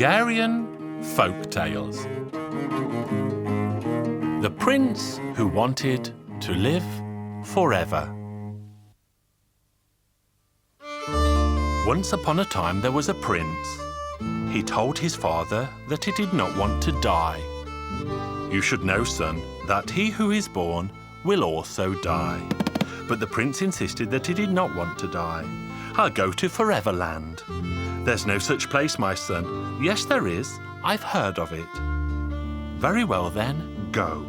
Hungarian Folk Tales. The Prince Who Wanted to Live Forever. Once upon a time there was a prince. He told his father that he did not want to die. "You should know, son, that he who is born will also die." But the prince insisted that he did not want to die. "I'll go to Foreverland." "There's no such place, my son." "Yes, there is. I've heard of it." "Very well then, go."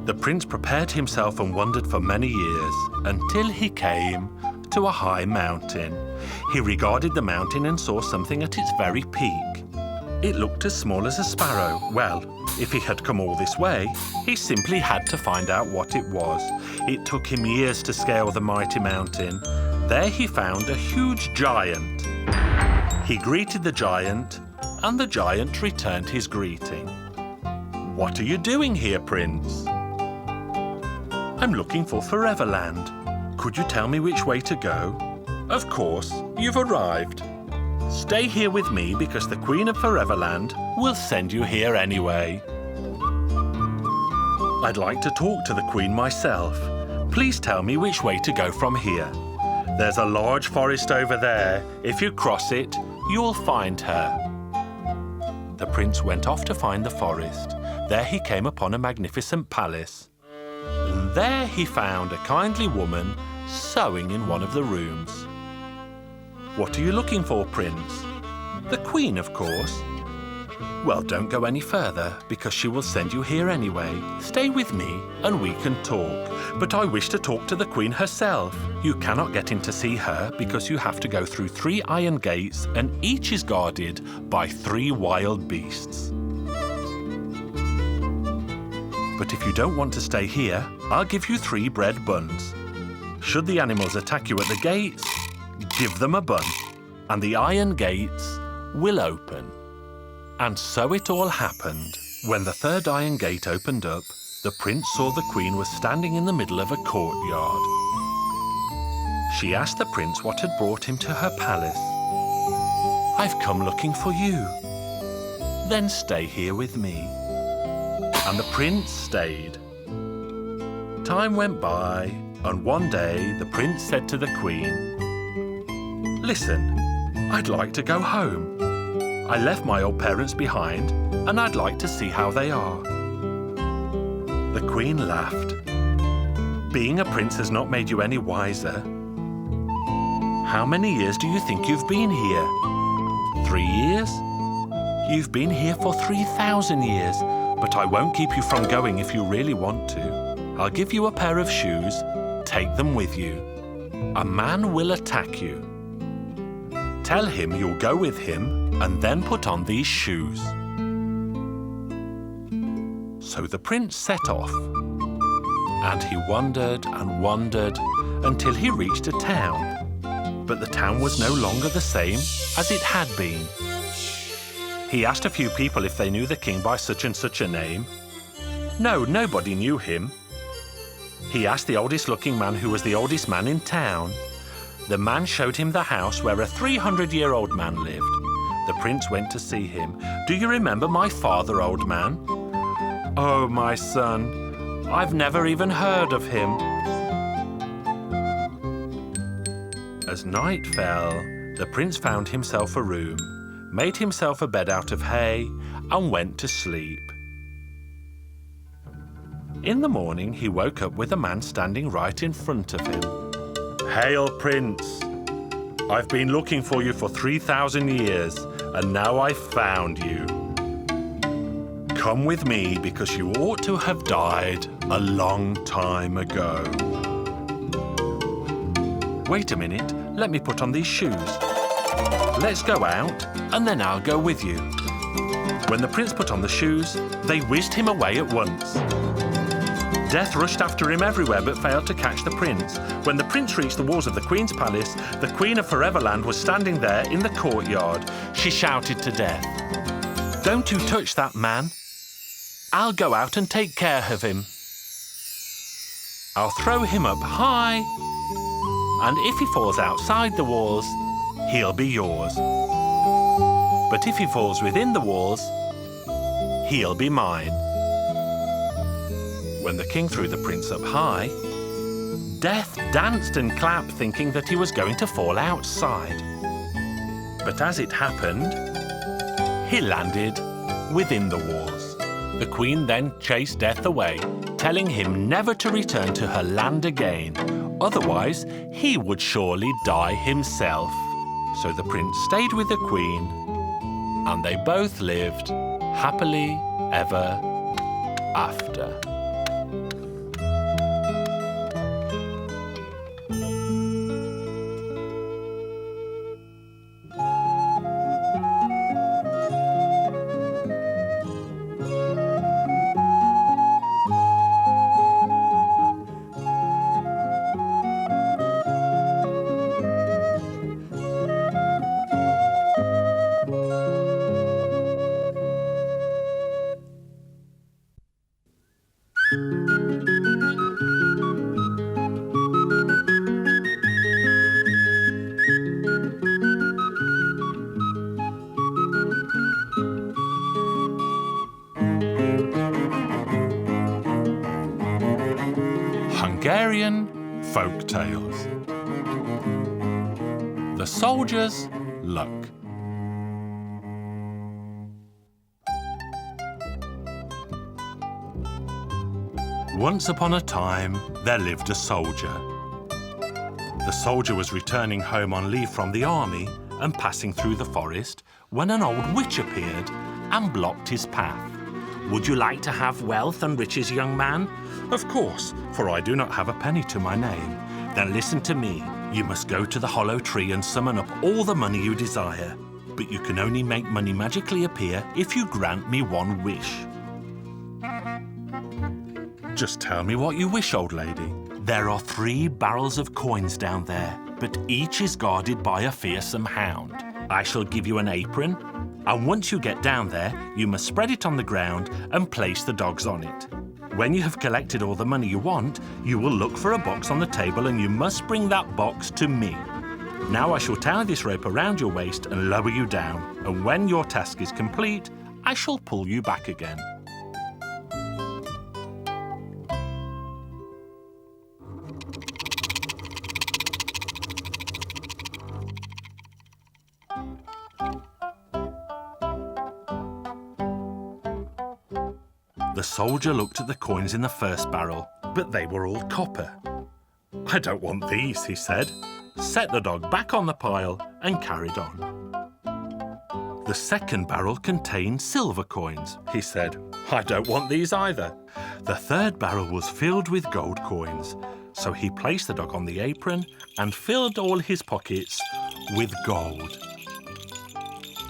The prince prepared himself and wandered for many years until he came to a high mountain. He regarded the mountain and saw something at its very peak. It looked as small as a sparrow. Well, if he had come all this way, he simply had to find out what it was. It took him years to scale the mighty mountain. There he found a huge giant. He greeted the giant, and the giant returned his greeting. "What are you doing here, Prince?" "I'm looking for Foreverland. Could you tell me which way to go?" "Of course, you've arrived. Stay here with me because the Queen of Foreverland will send you here anyway." "I'd like to talk to the Queen myself. Please tell me which way to go from here." "There's a large forest over there. If you cross it, you'll find her." The prince went off to find the forest. There he came upon a magnificent palace. And there he found a kindly woman sewing in one of the rooms. "What are you looking for, Prince?" "The Queen, of course." "Well, don't go any further, because she will send you here anyway. Stay with me, and we can talk. But I wish to talk to the Queen herself. You cannot get in to see her, because you have to go through 3 iron gates, and each is guarded by 3 wild beasts. But if you don't want to stay here, I'll give you 3 bread buns. Should the animals attack you at the gates, give them a bun, and the iron gates will open." And so it all happened. When the 3rd iron gate opened up, the prince saw the Queen was standing in the middle of a courtyard. She asked the prince what had brought him to her palace. "I've come looking for you." "Then stay here with me." And the prince stayed. Time went by, and one day the prince said to the Queen, "Listen, I'd like to go home. I left my old parents behind, and I'd like to see how they are." The Queen laughed. "Being a prince has not made you any wiser. How many years do you think you've been here? 3 years? You've been here for 3,000 years, but I won't keep you from going if you really want to. I'll give you a pair of shoes. Take them with you. A man will attack you. Tell him you'll go with him and then put on these shoes." So the prince set off, and he wandered and wandered until he reached a town. But the town was no longer the same as it had been. He asked a few people if they knew the king by such and such a name. No, nobody knew him. He asked the oldest looking man who was the oldest man in town. The man showed him the house where a 300-year-old man lived. The prince went to see him. "Do you remember my father, old man?" "Oh, my son, I've never even heard of him." As night fell, the prince found himself a room, made himself a bed out of hay, and went to sleep. In the morning, he woke up with a man standing right in front of him. "Hail, Prince! I've been looking for you for 3,000 years, and now I've found you. Come with me because you ought to have died a long time ago." "Wait a minute, let me put on these shoes. Let's go out, and then I'll go with you." When the prince put on the shoes, they whizzed him away at once. Death rushed after him everywhere but failed to catch the prince. When the prince reached the walls of the Queen's palace, the Queen of Foreverland was standing there in the courtyard. She shouted to Death, "Don't you touch that man. I'll go out and take care of him. I'll throw him up high, and if he falls outside the walls, he'll be yours." But if he falls within the walls, he'll be mine. When the king threw the prince up high, Death danced and clapped, thinking that he was going to fall outside. But as it happened, he landed within the walls. The queen then chased Death away, telling him never to return to her land again, otherwise he would surely die himself. So the prince stayed with the queen, and they both lived happily ever after. Hungarian Folk Tales. The Soldier's Luck. Once upon a time, there lived a soldier. The soldier was returning home on leave from the army and passing through the forest when an old witch appeared and blocked his path. "Would you like to have wealth and riches, young man?" "Of course, for I do not have a penny to my name." "Then listen to me. You must go to the hollow tree and summon up all the money you desire. But you can only make money magically appear if you grant me one wish." "Just tell me what you wish, old lady." "There are 3 barrels of coins down there, but each is guarded by a fearsome hound. I shall give you an apron, and once you get down there, you must spread it on the ground and place the dogs on it. When you have collected all the money you want, you will look for a box on the table and you must bring that box to me. Now I shall tie this rope around your waist and lower you down, and when your task is complete, I shall pull you back again." The soldier looked at the coins in the first barrel, but they were all copper. "I don't want these," he said, set the dog back on the pile and carried on. The second barrel contained silver coins. He said, "I don't want these either." The third barrel was filled with gold coins, so he placed the dog on the apron and filled all his pockets with gold.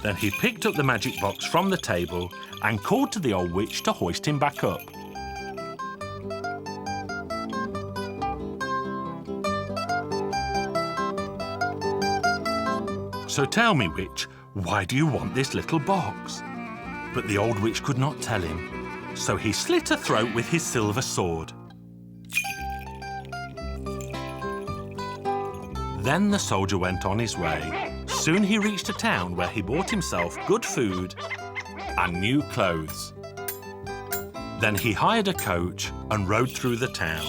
Then he picked up the magic box from the table and called to the old witch to hoist him back up. "So tell me, witch, why do you want this little box?" But the old witch could not tell him, so he slit her throat with his silver sword. Then the soldier went on his way. Soon he reached a town where he bought himself good food and new clothes. Then he hired a coach and rode through the town.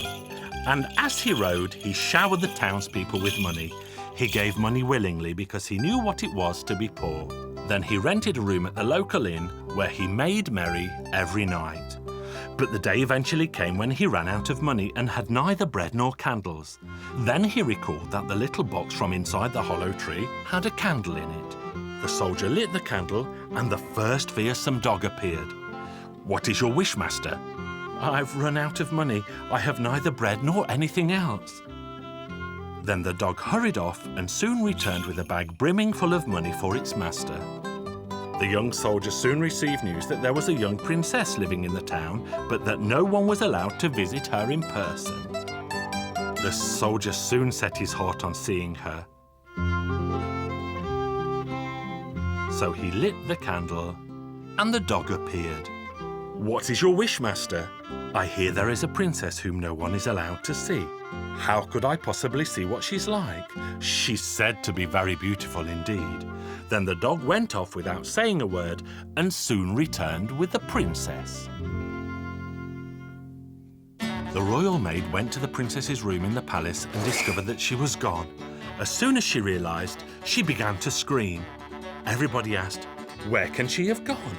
And as he rode, he showered the townspeople with money. He gave money willingly because he knew what it was to be poor. Then he rented a room at the local inn where he made merry every night. But the day eventually came when he ran out of money and had neither bread nor candles. Then he recalled that the little box from inside the hollow tree had a candle in it. The soldier lit the candle and the first fearsome dog appeared. "What is your wish, master?" "I've run out of money. I have neither bread nor anything else." Then the dog hurried off and soon returned with a bag brimming full of money for its master. The young soldier soon received news that there was a young princess living in the town, but that no one was allowed to visit her in person. The soldier soon set his heart on seeing her. So he lit the candle, and the dog appeared. "What is your wish, master?" "I hear there is a princess whom no one is allowed to see." "How could I possibly see what she's like?" "She's said to be very beautiful indeed." Then the dog went off without saying a word and soon returned with the princess. The royal maid went to the princess's room in the palace and discovered that she was gone. As soon as she realised, she began to scream. Everybody asked, "Where can she have gone?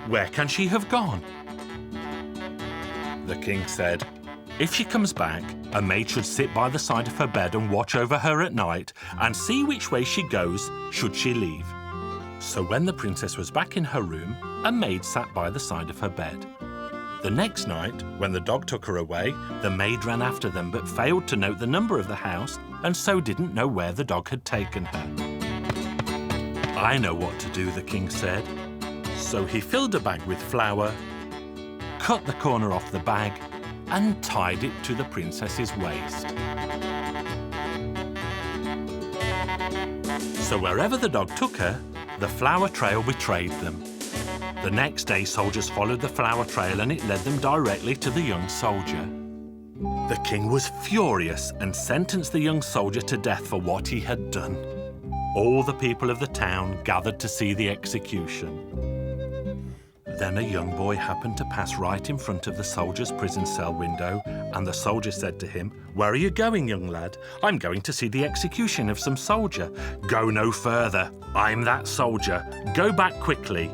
Where can she have gone?" The king said, "If she comes back, a maid should sit by the side of her bed and watch over her at night and see which way she goes should she leave." So when the princess was back in her room, a maid sat by the side of her bed. The next night, when the dog took her away, the maid ran after them but failed to note the number of the house and so didn't know where the dog had taken her. "I know what to do," the king said. So he filled a bag with flour, cut the corner off the bag and tied it to the princess's waist. So wherever the dog took her, the flour trail betrayed them. The next day, soldiers followed the flour trail and it led them directly to the young soldier. The king was furious and sentenced the young soldier to death for what he had done. All the people of the town gathered to see the execution. Then a young boy happened to pass right in front of the soldier's prison cell window, and the soldier said to him, "Where are you going, young lad? I'm going to see the execution of some soldier." "Go no further. I'm that soldier. Go back quickly."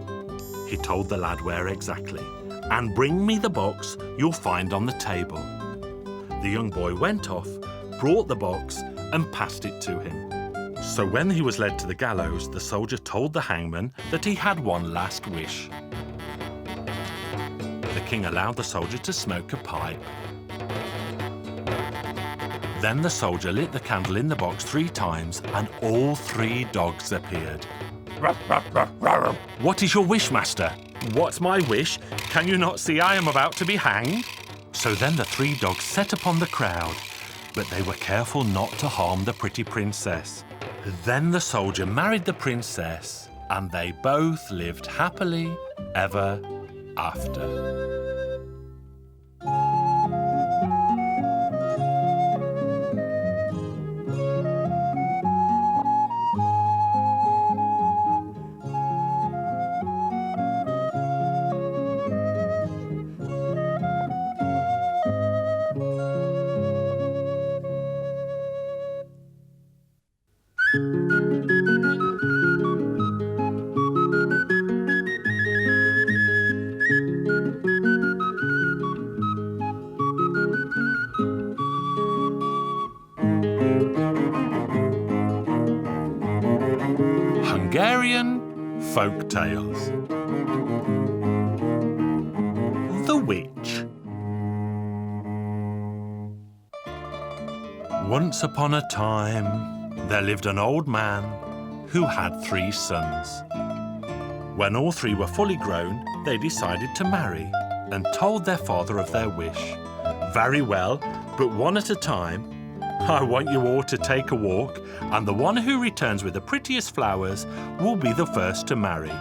He told the lad where exactly. "And bring me the box you'll find on the table." The young boy went off, brought the box, and passed it to him. So when he was led to the gallows, the soldier told the hangman that he had one last wish. The king allowed the soldier to smoke a pipe. Then the soldier lit the candle in the box 3 times and all 3 dogs appeared. "What is your wish, master?" "What's my wish? Can you not see I am about to be hanged?" So then the 3 dogs set upon the crowd, but they were careful not to harm the pretty princess. Then the soldier married the princess, and they both lived happily ever after. Hungarian Folk Tales. The Witch. Once upon a time, there lived an old man who had 3 sons. When all 3 were fully grown, they decided to marry and told their father of their wish. "Very well, but one at a time. I want you all to take a walk, and the one who returns with the prettiest flowers will be the first to marry."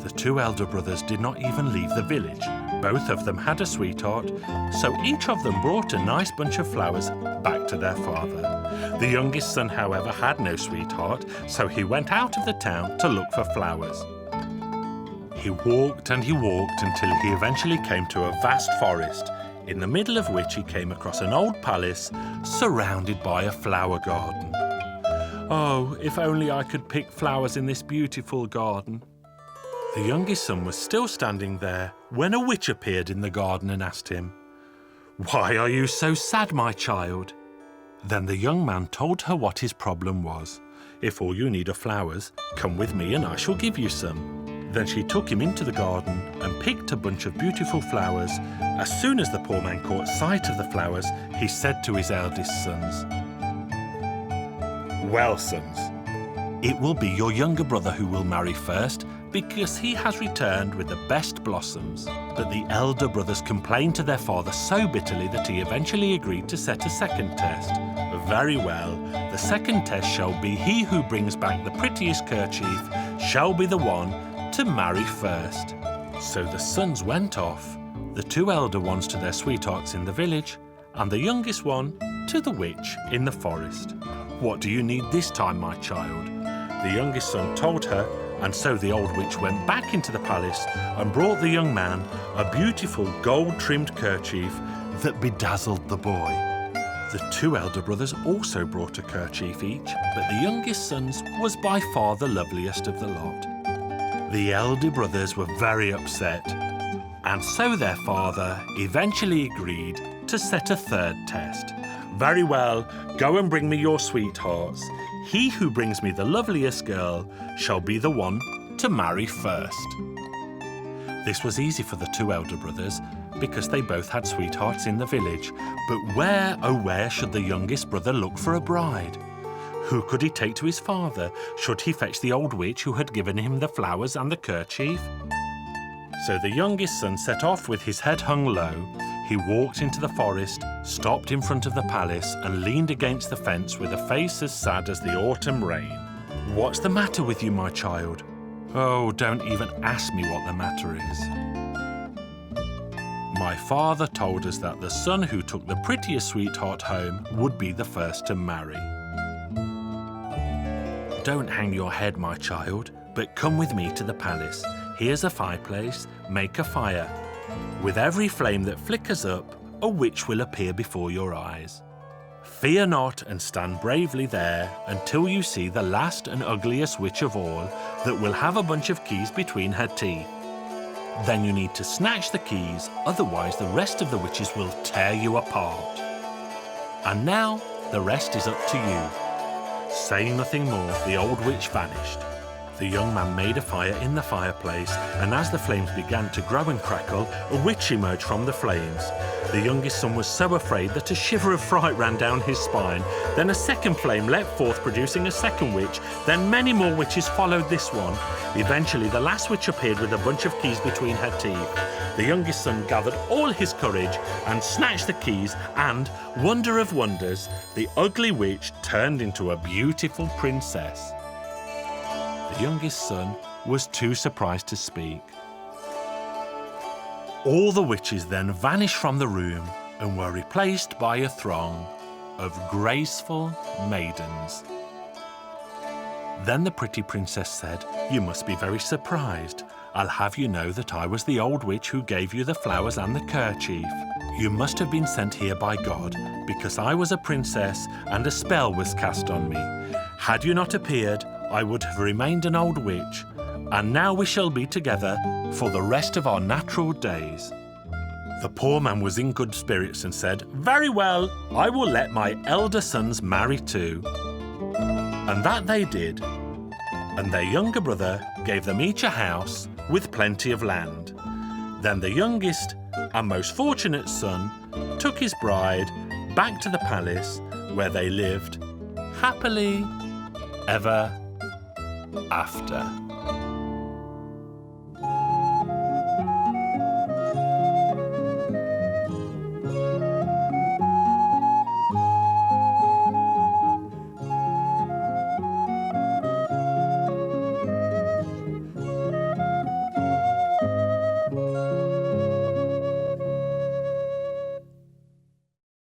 The 2 elder brothers did not even leave the village. Both of them had a sweetheart, so each of them brought a nice bunch of flowers back to their father. The youngest son, however, had no sweetheart, so he went out of the town to look for flowers. He walked and he walked until he eventually came to a vast forest, in the middle of which he came across an old palace surrounded by a flower garden. "Oh, if only I could pick flowers in this beautiful garden." The youngest son was still standing there when a witch appeared in the garden and asked him, "Why are you so sad, my child?" Then the young man told her what his problem was. "If all you need are flowers, come with me and I shall give you some." Then she took him into the garden and picked a bunch of beautiful flowers. As soon as the poor man caught sight of the flowers, he said to his eldest sons, "Well, sons, it will be your younger brother who will marry first, because he has returned with the best blossoms." But the elder brothers complained to their father so bitterly that he eventually agreed to set a second test. "Very well, the second test shall be he who brings back the prettiest kerchief shall be the one to marry first." So the sons went off, the 2 elder ones to their sweethearts in the village, and the youngest one to the witch in the forest. "What do you need this time, my child?" The youngest son told her, and so the old witch went back into the palace and brought the young man a beautiful gold-trimmed kerchief that bedazzled the boy. The two elder brothers also brought a kerchief each, but the youngest son's was by far the loveliest of the lot. The elder brothers were very upset, and so their father eventually agreed to set a third test. Very well, go and bring me your sweethearts. He who brings me the loveliest girl shall be the one to marry first. This was easy for the two elder brothers because they both had sweethearts in the village. But where, oh where, should the youngest brother look for a bride? Who could he take to his father? Should he fetch the old witch who had given him the flowers and the kerchief? So the youngest son set off with his head hung low. He walked into the forest, stopped in front of the palace and leaned against the fence with a face as sad as the autumn rain. "What's the matter with you, my child?" "Oh, don't even ask me what the matter is. My father told us that the son who took the prettiest sweetheart home would be the first to marry." "Don't hang your head, my child, but come with me to the palace. Here's a fireplace, make a fire. With every flame that flickers up, a witch will appear before your eyes. Fear not and stand bravely there until you see the last and ugliest witch of all that will have a bunch of keys between her teeth. Then you need to snatch the keys, otherwise the rest of the witches will tear you apart. And now the rest is up to you." Saying nothing more, the old witch vanished. The young man made a fire in the fireplace, and as the flames began to grow and crackle, a witch emerged from the flames. The youngest son was so afraid that a shiver of fright ran down his spine. Then a second flame leapt forth, producing a second witch. Then many more witches followed this one. Eventually, the last witch appeared with a bunch of keys between her teeth. The youngest son gathered all his courage and snatched the keys, and, wonder of wonders, the ugly witch turned into a beautiful princess. The youngest son was too surprised to speak. All the witches then vanished from the room and were replaced by a throng of graceful maidens. Then the pretty princess said, "You must be very surprised. I'll have you know that I was the old witch who gave you the flowers and the kerchief. You must have been sent here by God, because I was a princess and a spell was cast on me. Had you not appeared, I would have remained an old witch, and now we shall be together for the rest of our natural days." The poor man was in good spirits and said, "Very well, I will let my elder sons marry too." And that they did, and their younger brother gave them each a house with plenty of land. Then the youngest and most fortunate son took his bride back to the palace, where they lived happily ever after.